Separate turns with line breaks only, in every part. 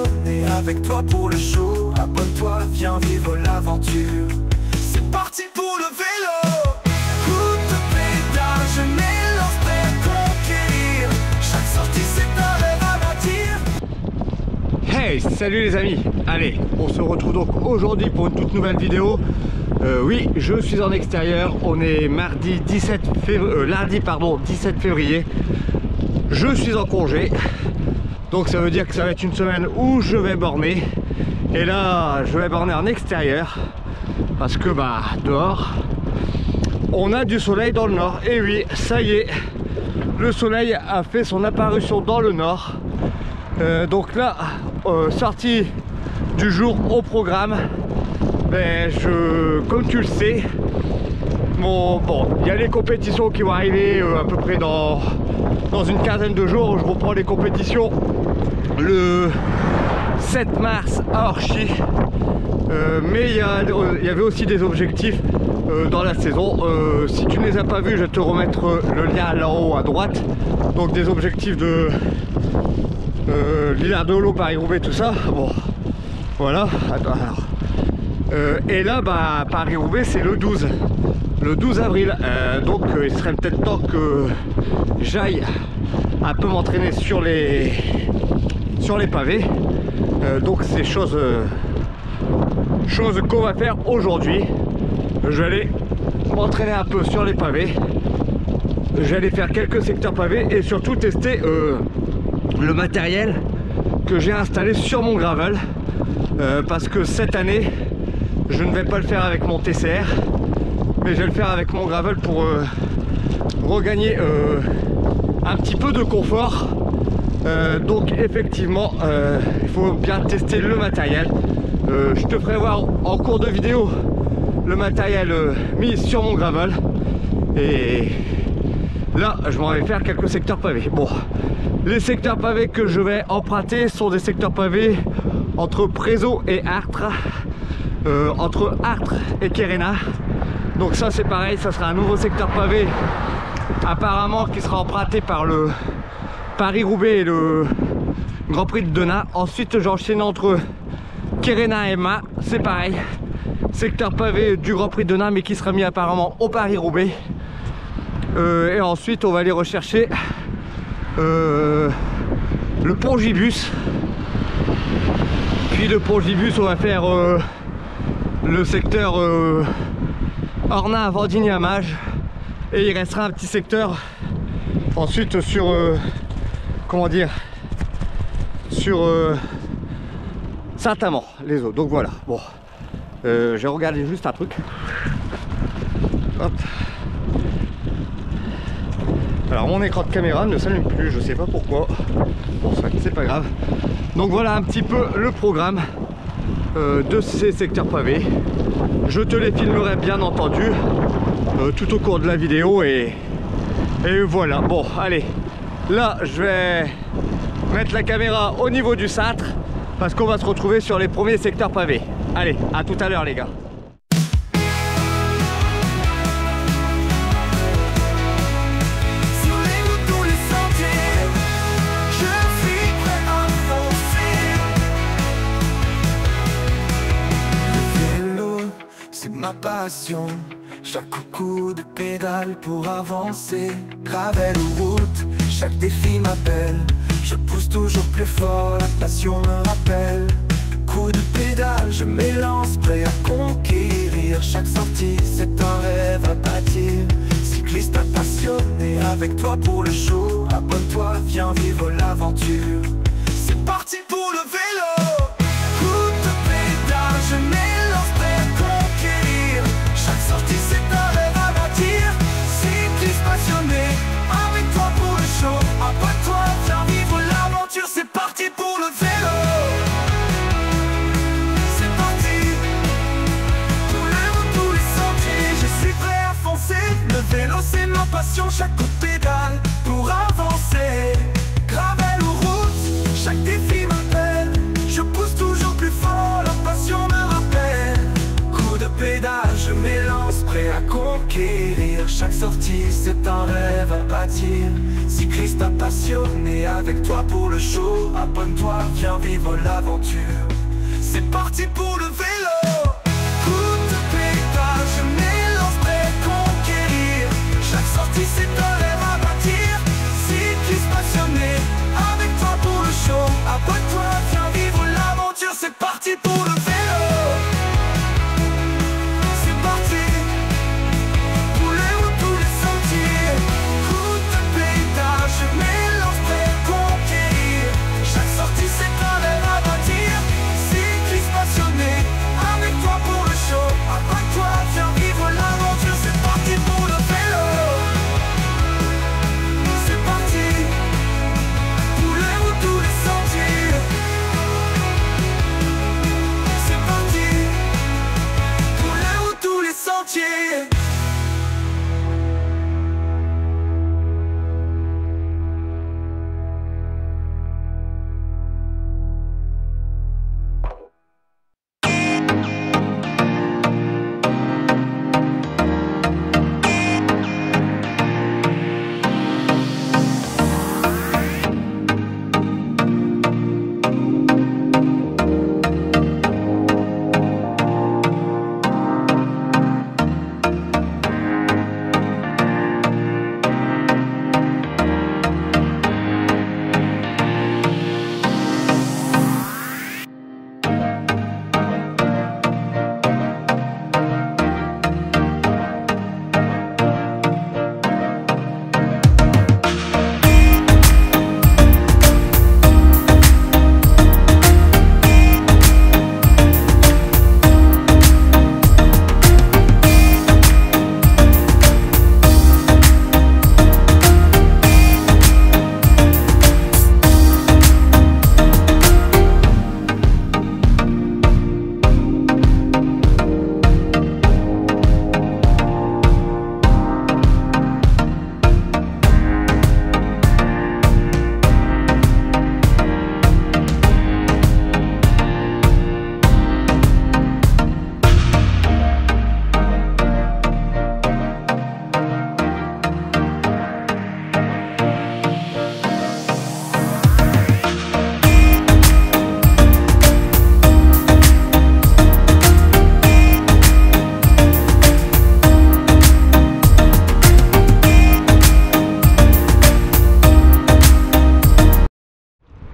passionné avec toi pour le show. Abonne-toi, viens vivre l'aventure. C'est parti pour le vélo. Coup de pédale, je m'élance prêt à conquérir. Chaque sortie c'est un rêve à bâtir.
Hey, salut les amis. Allez, on se retrouve donc aujourd'hui pour une toute nouvelle vidéo. Oui, je suis en extérieur. On est lundi 17 février. Je suis en congé. Donc ça veut dire que ça va être une semaine où je vais borner. Et là, je vais borner en extérieur. Parce que dehors, on a du soleil dans le nord. Et oui, ça y est, le soleil a fait son apparition dans le nord. Donc là, sortie du jour au programme. Comme tu le sais, il y a les compétitions qui vont arriver à peu près dans une quinzaine de jours. Je reprends les compétitions le 7 mars à Orchy. Mais il y avait aussi des objectifs dans la saison. Si tu ne les as pas vus, je vais te remettre le lien là-haut à droite. Donc des objectifs de l'Hilar de Holo, Paris-Roubaix, tout ça. Bon, voilà. Attends, alors. Et là, Paris-Roubaix, c'est le 12 avril. Donc il serait peut-être temps que j'aille un peu m'entraîner sur les pavés. Donc c'est chose qu'on va faire aujourd'hui. Je vais aller m'entraîner un peu sur les pavés. Je vais aller faire quelques secteurs pavés et surtout tester le matériel que j'ai installé sur mon gravel. Parce que cette année, je ne vais pas le faire avec mon TCR, mais je vais le faire avec mon gravel pour regagner un petit peu de confort. Donc effectivement, il faut bien tester le matériel. Je te ferai voir en cours de vidéo le matériel mis sur mon gravel. Et là, je m'en vais faire quelques secteurs pavés. Bon, les secteurs pavés que je vais emprunter sont des secteurs pavés entre Prézot et Artres. Entre Artres et Quérena. Donc ça c'est pareil, ça sera un nouveau secteur pavé apparemment qui sera emprunté par le Paris-Roubaix et le Grand Prix de Denain. Ensuite j'enchaîne entre Quérena et Mât, c'est pareil, secteur pavé du Grand Prix de Denain mais qui sera mis apparemment au Paris-Roubaix. Et ensuite on va aller rechercher le Pont-Gibus. Puis le Pont-Gibus on va faire le secteur Ornain, Vendigny, Amage, et il restera un petit secteur ensuite sur sur Saint-Amand, les eaux. Donc voilà, bon, j'ai regardé juste un truc. Hop. Alors mon écran de caméra ne s'allume plus, je sais pas pourquoi. Bon, c'est pas grave. Donc voilà un petit peu le programme de ces secteurs pavés. Je te les filmerai bien entendu tout au cours de la vidéo et voilà. Bon allez, là je vais mettre la caméra au niveau du cintre parce qu'on va se retrouver sur les premiers secteurs pavés. Allez, à tout à l'heure les gars.
Ma passion, chaque coup de pédale pour avancer. Gravel ou route, chaque défi m'appelle. Je pousse toujours plus fort, la passion me rappelle. Coup de pédale, je m'élance prêt à conquérir. Chaque sortie, c'est un rêve à bâtir. Cycliste passionné avec toi pour le show. Abonne-toi, viens vivre l'aventure. C'est parti pour le vélo. Coup de pédale, je m'élance prêt à conquérir. Chaque sortie c'est un rêve à bâtir. Cycliste passionné, avec toi pour le show. Abonne-toi, viens vivre l'aventure. C'est parti pour le vélo. C'est parti. Tous les routes, tous les sentiers, je suis prêt à foncer. Le vélo c'est ma passion, chaque coup de pédale pour avancer. Gravel ou route, chaque défi m'appelle. Je pousse toujours plus fort, la passion me rappelle. Coup de pédale, je m'élance prêt à conquérir. Chaque sortie, c'est un rêve à bâtir. Cycliste passionné, avec toi pour le show. Abonne-toi, viens vivre l'aventure. C'est parti pour le vélo. Coup de pédale, je m'élance prêt à conquérir. Chaque sortie c'est un rêve à bâtir. Cycliste passionné, avec toi pour le show. Abonne-toi, viens vivre l'aventure. C'est parti pour le vélo. C'est parti pour les routes, tous les sentiers. Coup de pédale, je m'élance prêt à conquérir. Chaque sortie c'est un rêve à bâtir. Cycliste passionné, avec toi pour le show. Abonne-toi, viens vivre l'aventure. C'est parti pour le vélo. C'est parti pour les routes, tous les sentiers. C'est parti pour les routes, tous les sentiers.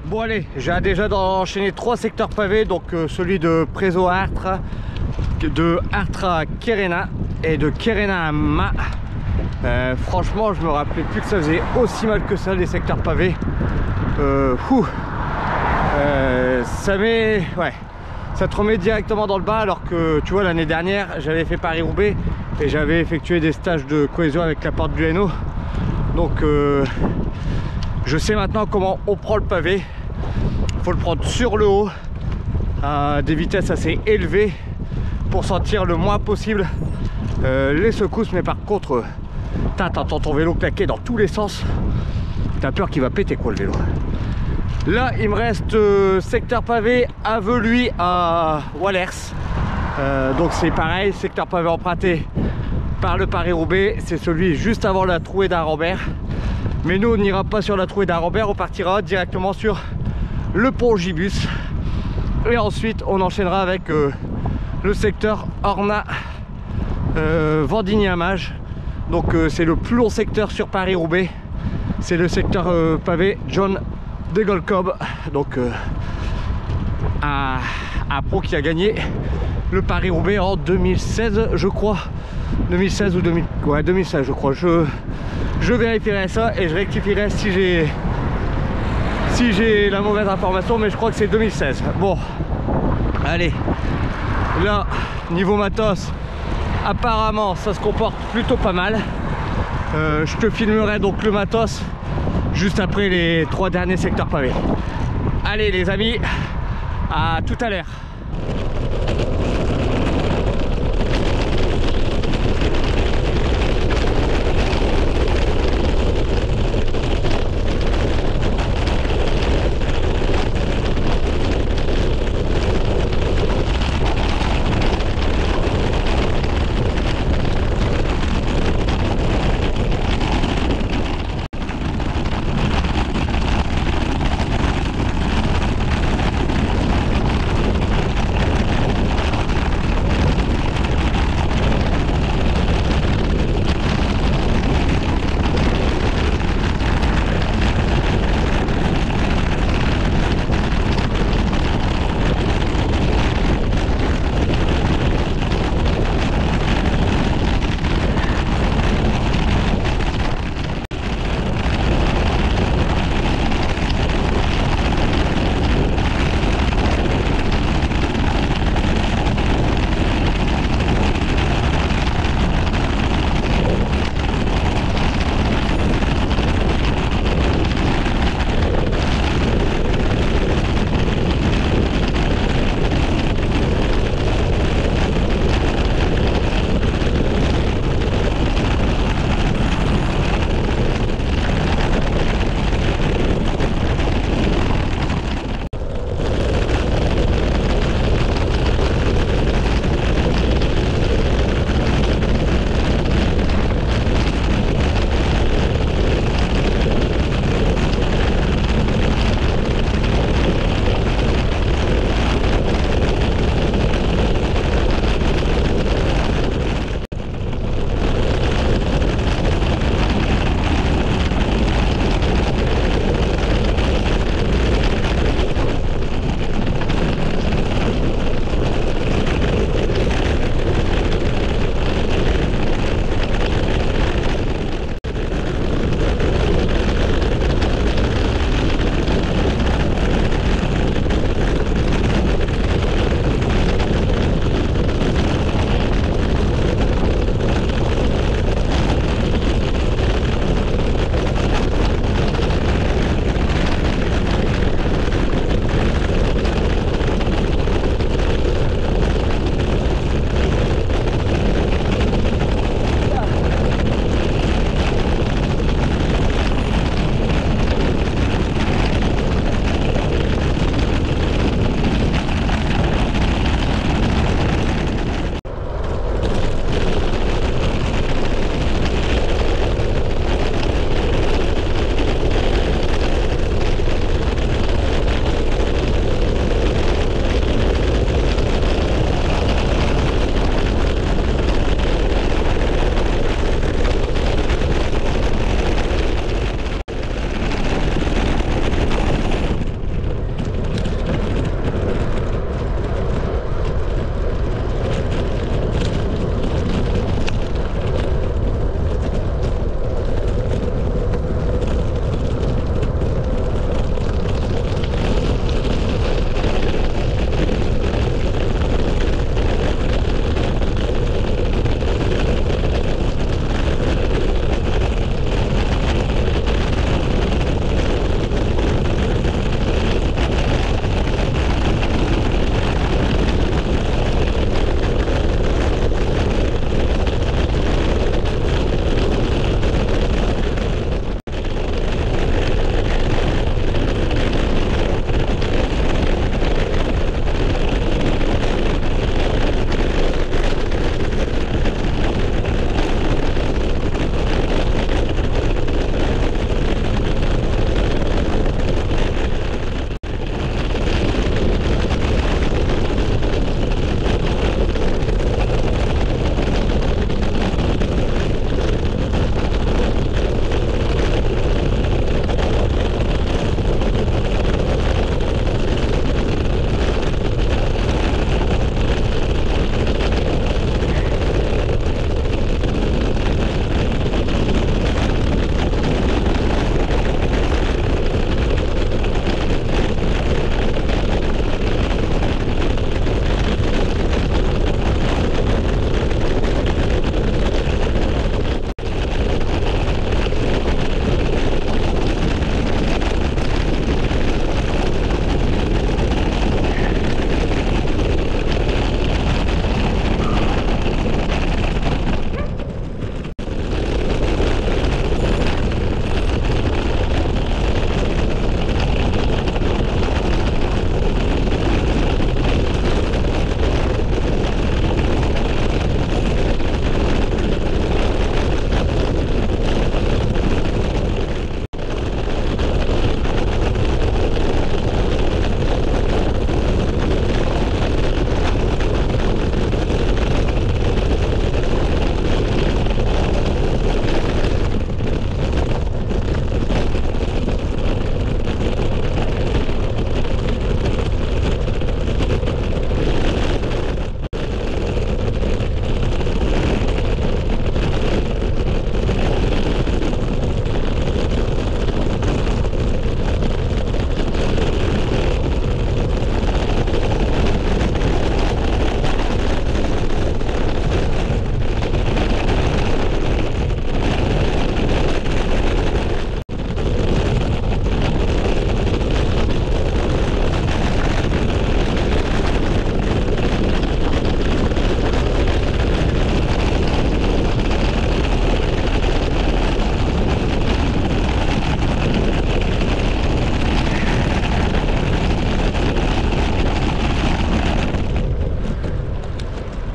Bon allez, j'ai déjà enchaîné 3 secteurs pavés, donc celui de Preso à Artra, de Artra à Kerena et de Kerena à Ma. Franchement, je me rappelais plus que ça faisait aussi mal que ça les secteurs pavés. Ça te remet directement dans le bas, alors que tu vois l'année dernière j'avais fait Paris-Roubaix et j'avais effectué des stages de cohésion avec la porte du Hainaut. Donc je sais maintenant comment on prend le pavé. Faut le prendre sur le haut à des vitesses assez élevées pour sentir le moins possible les secousses. Mais par contre t'entends ton vélo claquer dans tous les sens, t'as peur qu'il va péter quoi le vélo. Là il me reste secteur pavé à Veluy à Wallers, donc c'est pareil, secteur pavé emprunté par le Paris-Roubaix, c'est celui juste avant la trouée d'Arambert. Mais nous on n'ira pas sur la trouée d'Arambert, on partira directement sur le pont Gibus et ensuite on enchaînera avec le secteur Ornat Vandigny-Amage. Donc c'est le plus long secteur sur Paris-Roubaix, c'est le secteur pavé John de Golcob, donc un pro qui a gagné le Paris-Roubaix en 2016 je crois, 2016 ou 2000, ouais 2016 je crois. Je vérifierai ça et je rectifierai si j'ai la mauvaise information, mais je crois que c'est 2016. Bon, allez, là, niveau matos, apparemment, ça se comporte plutôt pas mal. Je te filmerai donc le matos juste après les 3 derniers secteurs pavés. Allez les amis, à tout à l'heure.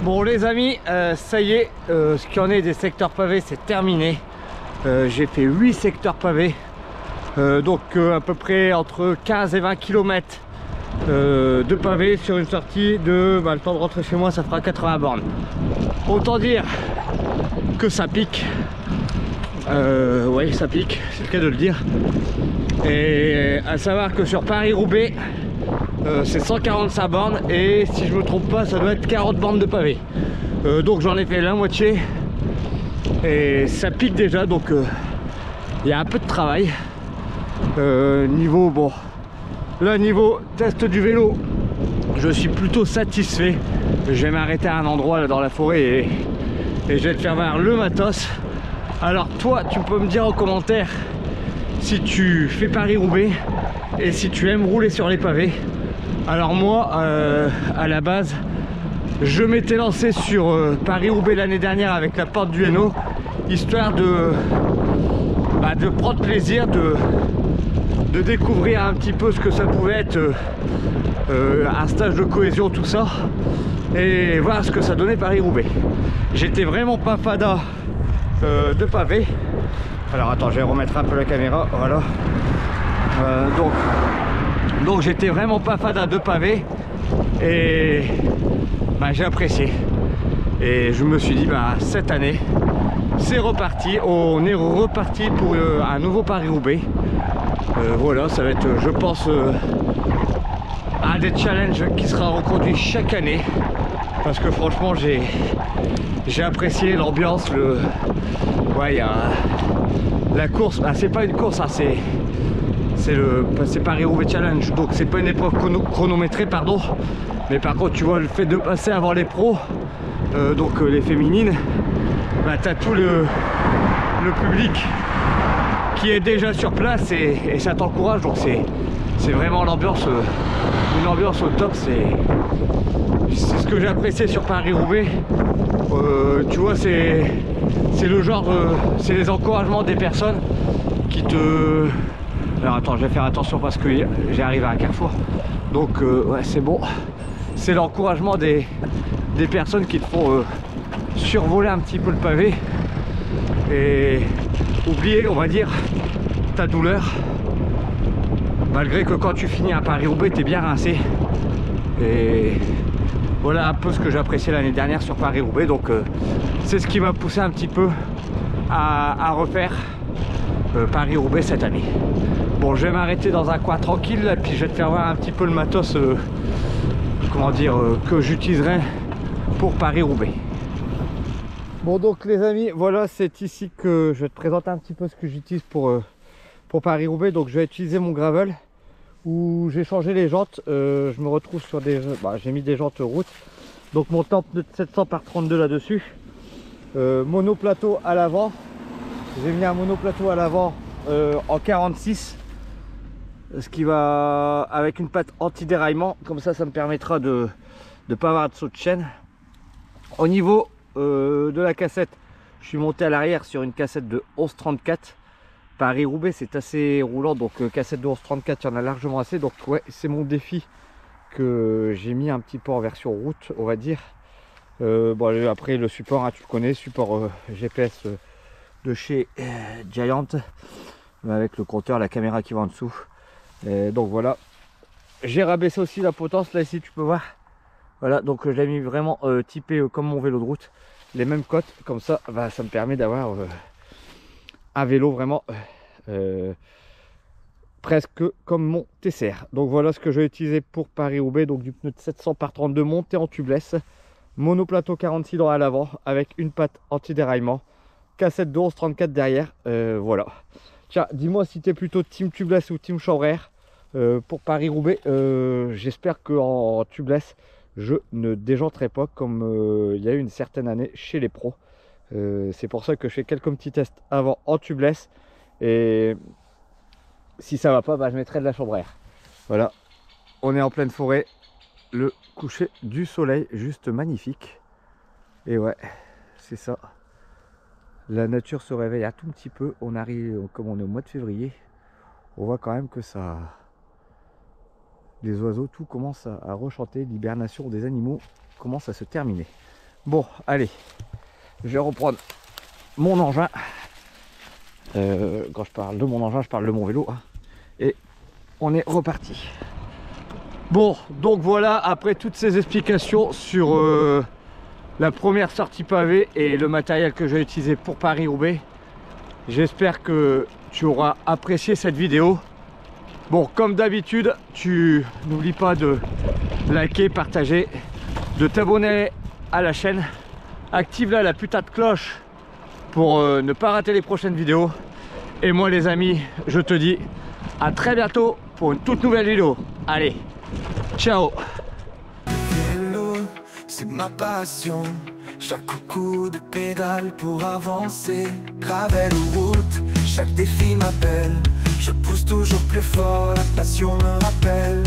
Bon les amis, ça y est, ce qu'il y en est des secteurs pavés, c'est terminé. J'ai fait 8 secteurs pavés, donc à peu près entre 15 et 20 km de pavés sur une sortie de... le temps de rentrer chez moi, ça fera 80 bornes. Autant dire que ça pique. Ouais, ça pique, c'est le cas de le dire. Et à savoir que sur Paris-Roubaix, c'est 145 bornes et si je me trompe pas, ça doit être 40 bornes de pavés. Donc j'en ai fait la moitié et ça pique déjà, donc il y a un peu de travail. Niveau bon, là niveau test du vélo, je suis plutôt satisfait. Je vais m'arrêter à un endroit là dans la forêt et je vais te faire voir le matos. Alors toi, tu peux me dire en commentaire si tu fais Paris-Roubaix et si tu aimes rouler sur les pavés. Alors moi, à la base, je m'étais lancé sur Paris-Roubaix l'année dernière avec la porte du Hainaut, histoire de prendre plaisir, de découvrir un petit peu ce que ça pouvait être un stage de cohésion, tout ça, et voir ce que ça donnait Paris-Roubaix. J'étais vraiment pas fada de pavé. Alors attends, je vais remettre un peu la caméra, voilà. Donc j'étais vraiment pas fada de pavé et j'ai apprécié. Et je me suis dit cette année c'est reparti, on est reparti pour un nouveau Paris-Roubaix. Voilà, ça va être je pense un des challenges qui sera reconduit chaque année, parce que franchement j'ai apprécié l'ambiance, il y a la course, c'est pas une course, hein, c'est Paris-Roubaix Challenge, donc c'est pas une épreuve chronométrée, pardon, mais par contre tu vois le fait de passer avant les pros, donc les féminines, t'as tout le public qui est déjà sur place et ça t'encourage, donc c'est vraiment l'ambiance, une ambiance au top. C'est ce que j'ai apprécié sur Paris-Roubaix. Tu vois, c'est le genre, c'est les encouragements des personnes qui te... Alors attends, je vais faire attention parce que j'arrive à un carrefour, donc ouais, c'est bon. C'est l'encouragement des personnes qui te font survoler un petit peu le pavé et oublier, on va dire, ta douleur, malgré que quand tu finis à Paris-Roubaix, t'es bien rincé. Et voilà un peu ce que j'ai apprécié l'année dernière sur Paris-Roubaix, donc c'est ce qui m'a poussé un petit peu à refaire Paris-Roubaix cette année. Bon, je vais m'arrêter dans un coin tranquille là, puis je vais te faire voir un petit peu le matos, comment dire, que j'utiliserai pour Paris-Roubaix. Bon, donc les amis, voilà, c'est ici que je vais te présenter un petit peu ce que j'utilise pour Paris-Roubaix. Donc je vais utiliser mon gravel où j'ai changé les jantes. Je me retrouve sur des... j'ai mis des jantes route. Donc mon temple de 700 par 32 là-dessus. Monoplateau à l'avant. J'ai mis un monoplateau à l'avant en 46. Ce qui va avec une patte anti-déraillement. Comme ça me permettra de ne pas avoir de saut de chaîne. Au niveau de la cassette, je suis monté à l'arrière sur une cassette de 11,34. Paris-Roubaix c'est assez roulant, donc cassette de 11,34 il y en a largement assez, donc ouais, c'est mon défi que j'ai mis un petit peu en version route, on va dire. Après le support, hein, tu le connais, support GPS de chez Giant, avec le compteur, la caméra qui va en dessous. Donc voilà, j'ai rabaissé aussi la potence, là ici tu peux voir. Voilà, donc je l'ai mis vraiment typé comme mon vélo de route, les mêmes cotes, comme ça, ça me permet d'avoir un vélo vraiment presque comme mon TCR. Donc voilà ce que je vais utiliser pour Paris-Roubaix, donc du pneu de 700 par 32 monté en tubeless, monoplateau 46 dans à l'avant avec une patte anti-déraillement, cassette de 11,34 derrière, voilà. Tiens, dis-moi si tu es plutôt team tubeless ou team chambre air pour Paris-Roubaix. J'espère qu'en tubeless je ne déjanterai pas comme il y a eu une certaine année chez les pros. C'est pour ça que je fais quelques petits tests avant en tubeless, et si ça va pas, je mettrai de la chambre air. Voilà, on est en pleine forêt, le coucher du soleil juste magnifique, et ouais, c'est ça, la nature se réveille un tout petit peu. On arrive, comme on est au mois de février, on voit quand même que ça, les oiseaux, tout commence à rechanter, l'hibernation des animaux commence à se terminer. Bon, allez, je vais reprendre mon engin. Quand je parle de mon engin, je parle de mon vélo. Hein. Et on est reparti. Bon, donc voilà, après toutes ces explications sur la première sortie pavée et le matériel que j'ai utilisé pour Paris-Roubaix, j'espère que tu auras apprécié cette vidéo. Bon, comme d'habitude, tu n'oublies pas de liker, partager, de t'abonner à la chaîne. Active là la putain de cloche pour ne pas rater les prochaines vidéos. Et moi les amis, je te dis à très bientôt pour une toute nouvelle vidéo. Allez, ciao.
Vélo, c'est ma passion. Chaque coup de pédale pour avancer. Gravel ou route, chaque défi m'appelle. Je pousse toujours plus fort, la passion me rappelle.